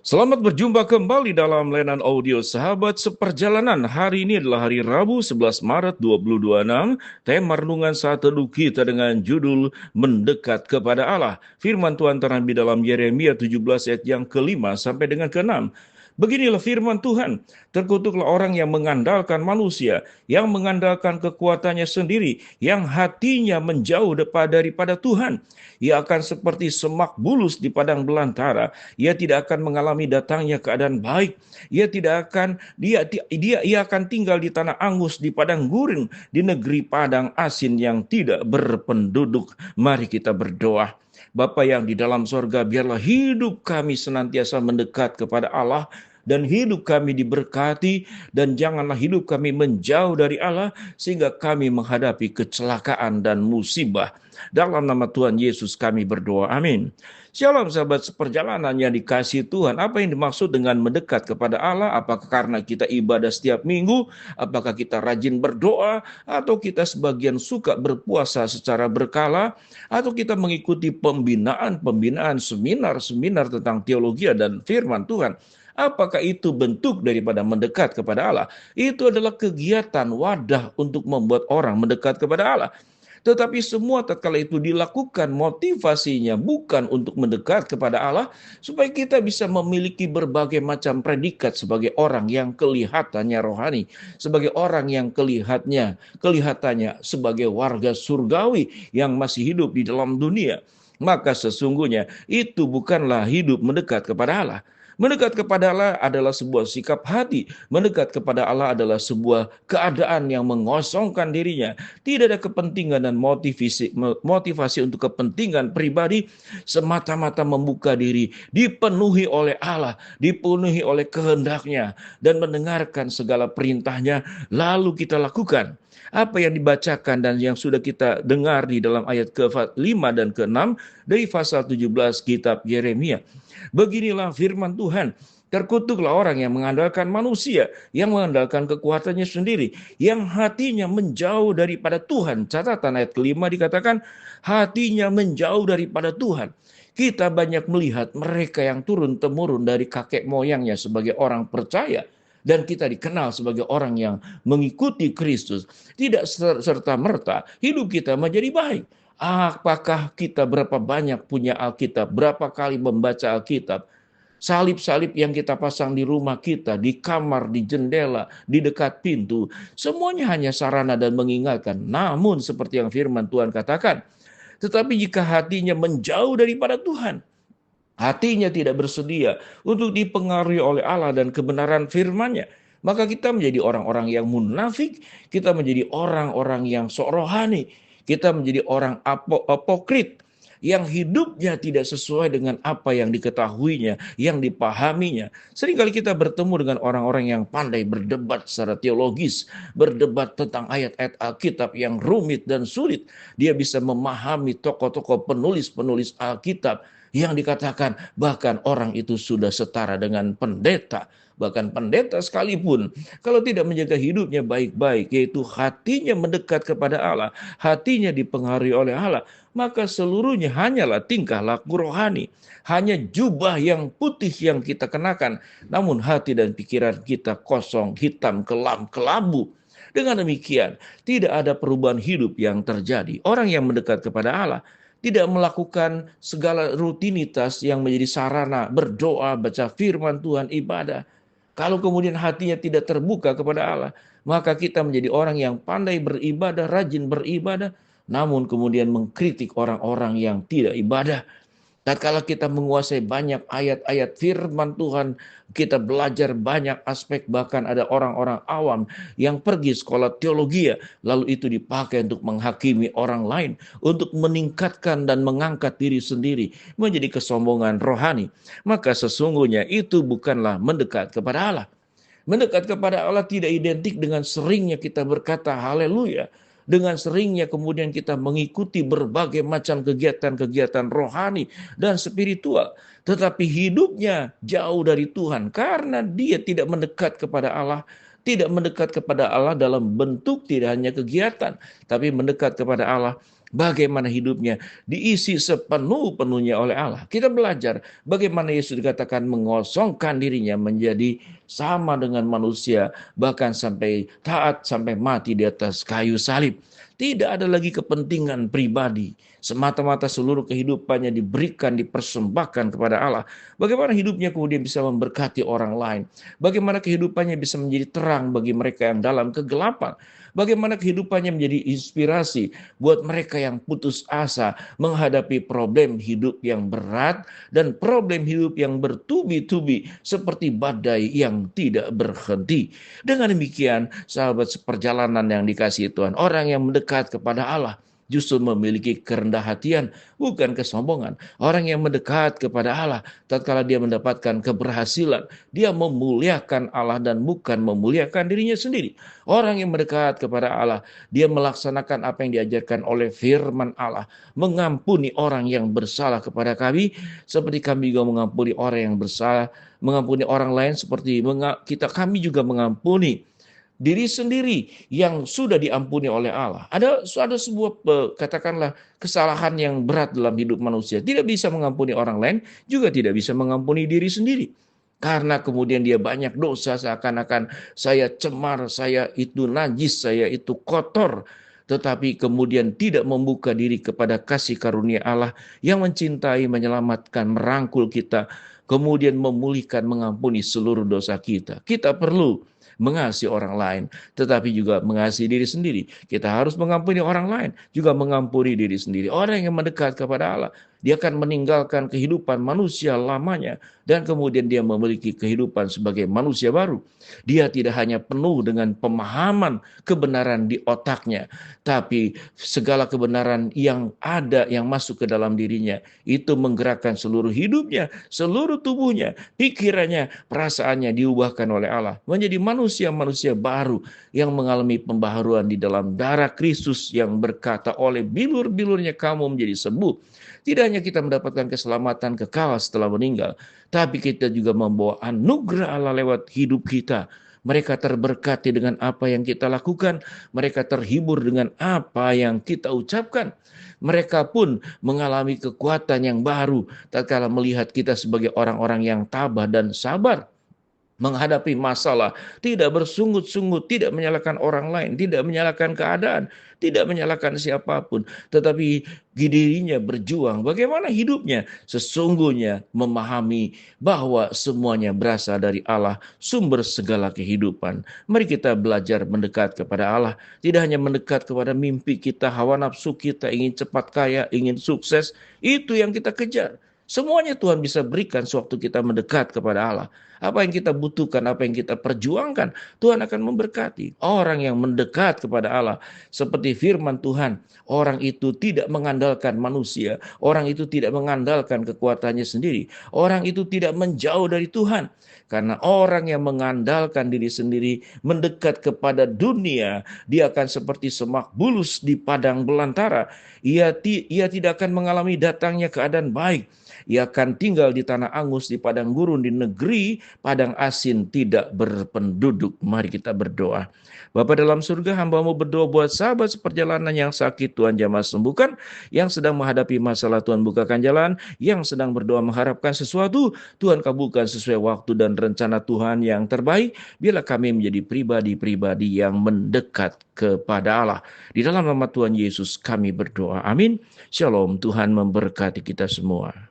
Selamat berjumpa kembali dalam layanan audio Sahabat Seperjalanan. Hari ini adalah hari Rabu 11 Maret 2026. Tema renungan saat teduh kita dengan judul Mendekat kepada Allah. Firman Tuhan terambil dalam Yeremia 17 ayat yang kelima sampai dengan keenam. Beginilah firman Tuhan, terkutuklah orang yang mengandalkan manusia, yang mengandalkan kekuatannya sendiri, yang hatinya menjauh daripada Tuhan. Ia akan seperti semak bulus di padang belantara. Ia tidak akan mengalami datangnya keadaan baik. Ia akan tinggal di tanah angus, di padang gurun, di negeri padang asin yang tidak berpenduduk. Mari kita berdoa. Bapa yang di dalam sorga, biarlah hidup kami senantiasa mendekat kepada Allah, dan hidup kami diberkati, dan janganlah hidup kami menjauh dari Allah, sehingga kami menghadapi kecelakaan dan musibah. Dalam nama Tuhan Yesus kami berdoa, amin. Shalom sahabat seperjalanan yang dikasihi Tuhan. Apa yang dimaksud dengan mendekat kepada Allah? Apakah karena kita ibadah setiap minggu? Apakah kita rajin berdoa? Atau kita sebagian suka berpuasa secara berkala? Atau kita mengikuti pembinaan, seminar tentang teologi dan firman Tuhan? Apakah itu bentuk daripada mendekat kepada Allah? Itu adalah kegiatan wadah untuk membuat orang mendekat kepada Allah. Tetapi semua tatkala itu dilakukan, motivasinya bukan untuk mendekat kepada Allah, supaya kita bisa memiliki berbagai macam predikat sebagai orang yang kelihatannya rohani, sebagai orang yang kelihatannya sebagai warga surgawi yang masih hidup di dalam dunia. Maka sesungguhnya itu bukanlah hidup mendekat kepada Allah. Mendekat kepada Allah adalah sebuah sikap hati. Mendekat kepada Allah adalah sebuah keadaan yang mengosongkan dirinya. Tidak ada kepentingan dan motivasi untuk kepentingan pribadi. Semata-mata membuka diri. Dipenuhi oleh Allah. Dipenuhi oleh kehendaknya. Dan mendengarkan segala perintahnya. Lalu kita lakukan apa yang dibacakan dan yang sudah kita dengar di dalam ayat ke-5 dan ke-6 dari pasal 17 kitab Yeremia. Beginilah firman Tuhan. Terkutuklah orang yang mengandalkan manusia, yang mengandalkan kekuatannya sendiri, yang hatinya menjauh daripada Tuhan. Catatan ayat kelima dikatakan, hatinya menjauh daripada Tuhan. Kita banyak melihat mereka yang turun-temurun dari kakek moyangnya sebagai orang percaya. Dan kita dikenal sebagai orang yang mengikuti Kristus. Tidak serta-merta hidup kita menjadi baik. Apakah kita berapa banyak punya Alkitab, berapa kali membaca Alkitab, salib-salib yang kita pasang di rumah kita, di kamar, di jendela, di dekat pintu, semuanya hanya sarana dan mengingatkan. Namun seperti yang firman Tuhan katakan, tetapi jika hatinya menjauh daripada Tuhan, hatinya tidak bersedia untuk dipengaruhi oleh Allah dan kebenaran firman-Nya, maka kita menjadi orang-orang yang munafik, kita menjadi orang-orang yang sok rohani, kita menjadi orang apokrit, yang hidupnya tidak sesuai dengan apa yang diketahuinya, yang dipahaminya. Seringkali kita bertemu dengan orang-orang yang pandai berdebat secara teologis, berdebat tentang ayat-ayat Alkitab yang rumit dan sulit. Dia bisa memahami tokoh-tokoh penulis-penulis Alkitab yang dikatakan bahkan orang itu sudah setara dengan pendeta. Bahkan pendeta sekalipun, kalau tidak menjaga hidupnya baik-baik, yaitu hatinya mendekat kepada Allah, hatinya dipengaruhi oleh Allah, maka seluruhnya hanyalah tingkah laku rohani. Hanya jubah yang putih yang kita kenakan, namun hati dan pikiran kita kosong, hitam, kelam, kelabu. Dengan demikian, tidak ada perubahan hidup yang terjadi. Orang yang mendekat kepada Allah tidak melakukan segala rutinitas yang menjadi sarana berdoa, baca firman Tuhan, ibadah. Kalau kemudian hatinya tidak terbuka kepada Allah, maka kita menjadi orang yang pandai beribadah, rajin beribadah, namun kemudian mengkritik orang-orang yang tidak ibadah. Tatkala kita menguasai banyak ayat-ayat firman Tuhan, kita belajar banyak aspek, bahkan ada orang-orang awam yang pergi sekolah teologi, lalu itu dipakai untuk menghakimi orang lain, untuk meningkatkan dan mengangkat diri sendiri menjadi kesombongan rohani. Maka sesungguhnya itu bukanlah mendekat kepada Allah. Mendekat kepada Allah tidak identik dengan seringnya kita berkata haleluya, dengan seringnya kemudian kita mengikuti berbagai macam kegiatan-kegiatan rohani dan spiritual, tetapi hidupnya jauh dari Tuhan karena dia tidak mendekat kepada Allah. Tidak mendekat kepada Allah dalam bentuk tidak hanya kegiatan, tapi mendekat kepada Allah bagaimana hidupnya diisi sepenuh-penuhnya oleh Allah. Kita belajar bagaimana Yesus dikatakan mengosongkan dirinya menjadi sama dengan manusia, bahkan sampai taat, sampai mati di atas kayu salib. Tidak ada lagi kepentingan pribadi. Semata-mata seluruh kehidupannya diberikan, dipersembahkan kepada Allah. Bagaimana hidupnya kemudian bisa memberkati orang lain. Bagaimana kehidupannya bisa menjadi terang bagi mereka yang dalam kegelapan. Bagaimana kehidupannya menjadi inspirasi buat mereka yang putus asa menghadapi problem hidup yang berat dan problem hidup yang bertubi-tubi seperti badai yang tidak berhenti. Dengan demikian, sahabat seperjalanan yang dikasihi Tuhan, orang yang mendekat kepada Allah justru memiliki kerendah hatian, bukan kesombongan. Orang yang mendekat kepada Allah, tatkala dia mendapatkan keberhasilan, dia memuliakan Allah dan bukan memuliakan dirinya sendiri. Orang yang mendekat kepada Allah, dia melaksanakan apa yang diajarkan oleh firman Allah, mengampuni orang yang bersalah kepada kami, seperti kami juga mengampuni orang yang bersalah, mengampuni orang lain seperti kami juga mengampuni diri sendiri yang sudah diampuni oleh Allah. Ada sebuah katakanlah kesalahan yang berat dalam hidup manusia. Tidak bisa mengampuni orang lain, juga tidak bisa mengampuni diri sendiri. Karena kemudian dia banyak dosa, seakan-akan saya cemar, saya itu najis, saya itu kotor. Tetapi kemudian tidak membuka diri kepada kasih karunia Allah yang mencintai, menyelamatkan, merangkul kita, kemudian memulihkan, mengampuni seluruh dosa kita. Kita perlu mengasihi orang lain, tetapi juga mengasihi diri sendiri. Kita harus mengampuni orang lain, juga mengampuni diri sendiri. Orang yang mendekat kepada Allah, dia akan meninggalkan kehidupan manusia lamanya, dan kemudian dia memiliki kehidupan sebagai manusia baru. Dia tidak hanya penuh dengan pemahaman kebenaran di otaknya, tapi segala kebenaran yang ada, yang masuk ke dalam dirinya, itu menggerakkan seluruh hidupnya, seluruh tubuhnya, pikirannya, perasaannya diubahkan oleh Allah, menjadi manusia-manusia baru yang mengalami pembaharuan di dalam darah Kristus yang berkata, oleh bilur-bilurnya kamu menjadi sembuh. Tidak hanya kita mendapatkan keselamatan kekal setelah meninggal, tapi kita juga membawa anugerah Allah lewat hidup kita. Mereka terberkati dengan apa yang kita lakukan, mereka terhibur dengan apa yang kita ucapkan. Mereka pun mengalami kekuatan yang baru tatkala melihat kita sebagai orang-orang yang tabah dan sabar menghadapi masalah, tidak bersungut-sungut, tidak menyalahkan orang lain, tidak menyalahkan keadaan, tidak menyalahkan siapapun, tetapi dirinya berjuang. Bagaimana hidupnya? Sesungguhnya memahami bahwa semuanya berasal dari Allah, sumber segala kehidupan. Mari kita belajar mendekat kepada Allah, tidak hanya mendekat kepada mimpi kita, hawa nafsu kita, ingin cepat kaya, ingin sukses, itu yang kita kejar. Semuanya Tuhan bisa berikan sewaktu kita mendekat kepada Allah. Apa yang kita butuhkan, apa yang kita perjuangkan, Tuhan akan memberkati. Orang yang mendekat kepada Allah, seperti firman Tuhan, orang itu tidak mengandalkan manusia, orang itu tidak mengandalkan kekuatannya sendiri, orang itu tidak menjauh dari Tuhan. Karena orang yang mengandalkan diri sendiri, mendekat kepada dunia, dia akan seperti semak bulus di padang belantara. Ia tidak akan mengalami datangnya keadaan baik. Ia akan tinggal di tanah angus, di padang gurun, di negeri padang asin tidak berpenduduk. Mari kita berdoa. Bapa dalam surga, hamba-Mu berdoa buat sahabat seperjalanan yang sakit, Tuhan jamah sembuhkan. Yang sedang menghadapi masalah, Tuhan bukakan jalan. Yang sedang berdoa mengharapkan sesuatu, Tuhan kabulkan sesuai waktu dan rencana Tuhan yang terbaik. Biarlah kami menjadi pribadi-pribadi yang mendekat kepada Allah. Di dalam nama Tuhan Yesus kami berdoa. Amin. Shalom, Tuhan memberkati kita semua.